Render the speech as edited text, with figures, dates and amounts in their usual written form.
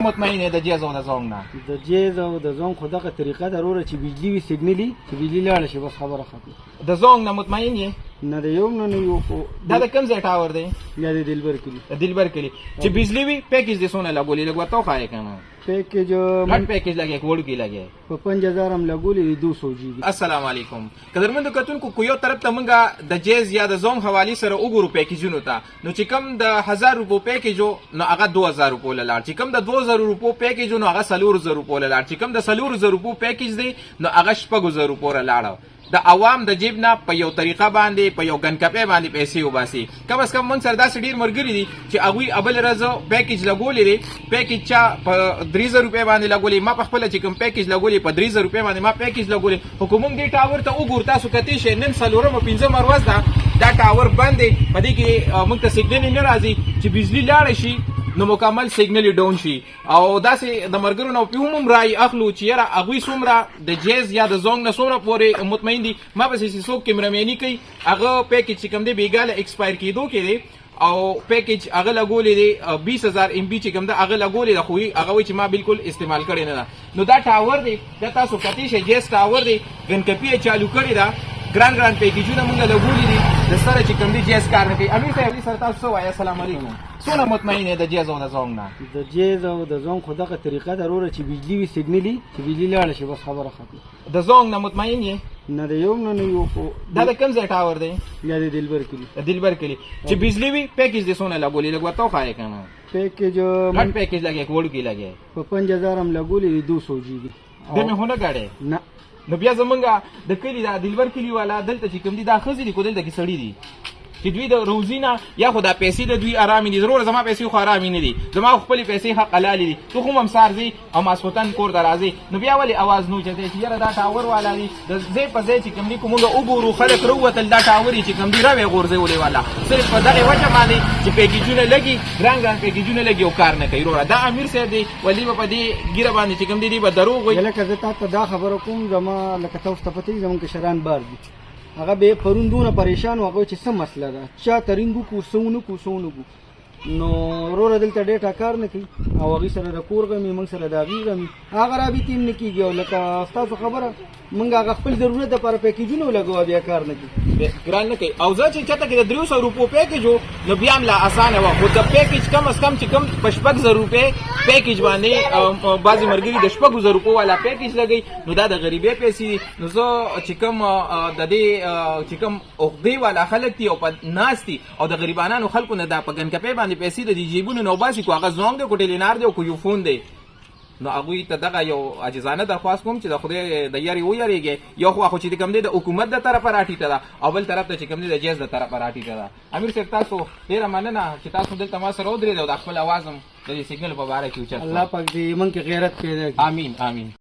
مطمئن د جیز او د زونګ نه د جیز او د زونګ خو دغه طریقه ضروره چې بجلی وي سیګنلي چې بجلی لاړه شي بس خبره ختمه. د زونګ نه مطمئن یې نه د یو نه یو خو دا د کوم ځای ټاور دی؟ یا د دلبر کلي. د دلبر کلي چې بجلی وي پیکیج دې څونه لګولې لږ ورته وښایې که نه؟ پیکیج غټ پیکیج لګی که وړوکی لګی؟ په 5000 هم لګولې دي 200 جی بي. السلام علیکم قدرمنو کتونکو کو یو طرف ته مونږه د جیز یا د زونګ حوالې سره وګورو پیکیجونو ته نو چې کوم د 1000 روپو پیکیج نو هغه 2000 روپو لاړ چې کوم د 2000 روپو پیکیج نو هغه 4000 روپو لاړ چې کوم د 4000 روپو پیکیج دی نو هغه 6000 روپو لاړ. د عوام د جیب نه په یو طریقه باندې په یو ګنکپې باندې پیسې وباسي. کم از کم موږ سره داسې ډېر ملګري دي چې هغوی ابل ورځ پیکیج لګولی دی پیکیج چا په 3000 روپۍ باندې لګولی ما په خپله چې کوم پیکیج لګولی په 3000 روپۍ باندې ما پیکیج لګولی خو که موږ دې ټاور ته وګورو تاسو کتی شئ نن 4 او 5 ورځ ده دا ټاور بند دی په دې کې موږ ته سیګنل نه راځي چې بجلی لاړه شي نو مکمل سیګنل ډاون شي او داسې د مرګرو نو په هم رای اخلو چې یاره هغوی څومره د جیز یا د زونګ نه څومره پورې مطمئن دي. ما پسې څوک کیمرامیني کوي هغه پیکیج چې کوم دی بېګاله ایکسپایر کېدو کې دی او پیکیج هغه لګولې دی 20000 MB چې کوم ده هغه لګولې ده خو هغه وایي چې ما بالکل استعمال کړی نه ده. نو دا ټاور دی دا تاسو کتی شئ جیز ټاور دی ګنکپي یې چالو کړې ده ګران ګران پیکیجونه مونږ لګولي دي د سره چې کوم دی جیز کار نه کوي. امیر صاحب سره تاسو څه وایي؟ السلام علیکم څونه مطمئن یې د جیز او د زونګ نه؟ د جیز او د زونګ خو دغه طریقه ضروره چې بجلی وي سیګنلي چې بجلی لاړه شي بس خبره ختمه. د زونګ نه مطمئن یې نه د یو نه یو خو دا د کوم ځای ټاور دی؟ یا د دلبر کلي. د دلبر کلي چې بجلی وي پیکیج دې څونه لګولې لږ ورته وښایې که نه؟ پیکیج غټ پیکیج لګی که وړوکی لګی؟ په 5000 هم لګولې دي 200 جی بي. دې مې خو نه ګاډی نه نو بیا زمونږ د کلي دا دلبر کلي والا دلته چې کوم دي دا ښځې دي خو دلته کې سړي دي چې دوی د روزي نه یا خو دا پیسې د دوی ارامې دي. ضرور زما پیسې خو ارامې نه دي زما خو خپلې پیسې حق حلالې دي. ته خو هم سهار ځې او ماسخوتن کور ته راځې نو بیا ولې اواز نه اوچتې چې یاره دا ټاور والا دي د ځای په ځای چې کوم دي که مونږ وګورو خلک راووتل دا ټاور یې چې کوم دي راوې غورځولې والا صرف په دغې وجه باندې چې پیکیجونه لګي ګران ګران پیکیجونه لګي او کار نه کوي. وروره دا امیر صاحب دی ولي به په دې ګیره باندې چې کوم دي به دروغ وایي. لکه زه تا ته دا خبره کوم زما لکه تاسو ته پته وي زموږ کشران بار دي هغه به پرون دونه پریشان و هغه چې څه مسله ده چا ترینګو کو سونو کو نو وروره دلته ډېر کار نه کوي او هغوی سره د کور غمي موږ سره د هغې غمي هغه رابطې هم نه کېږي او لکه ستاسو خبره موږ هغه خپل ضرورت دپاره پیکیجونه ولګوه بیا کار نه کوي ګران نه کوي. او زه چې چېرته کې د 300 روپو پیکیج و نو بیا هم لا اسانه وه خو د پیکیج کم از کم چې کوم په 6000 روپۍ پیکیج باندې بعضې ملګري د 6000 روپو والا پیکیج لګوي نو دا د غریبۍ پیسې دي. نو زه چې کوم د دې چې کوم عقدې والا خلک دي او په ناست دي او د غریبانانو خلکو نه دا په ګنکپۍ باندې پیسې د دې جیبونو نه وباسي کو هغه زونګ دی کو ټیلینار دی او کو یو فون دی نو هغوی ته دغه یو عاجزانه درخواست کوم چې د خدای د یارې ویرېږي. یو خو چې کوم دی د حکومت د طرفه راټیټه ده او بل طرف ته چې کوم دی د جیز د طرفه راټیټه ده. امیر صاحب تاسو ډېره مننه چې تاسو دلته ما سره ودرېد او د خپل اواز هم د دې سیګنل په باره کې اوچت. الله پاک دې موږ کې غیرت پیدا کړي. امین امین.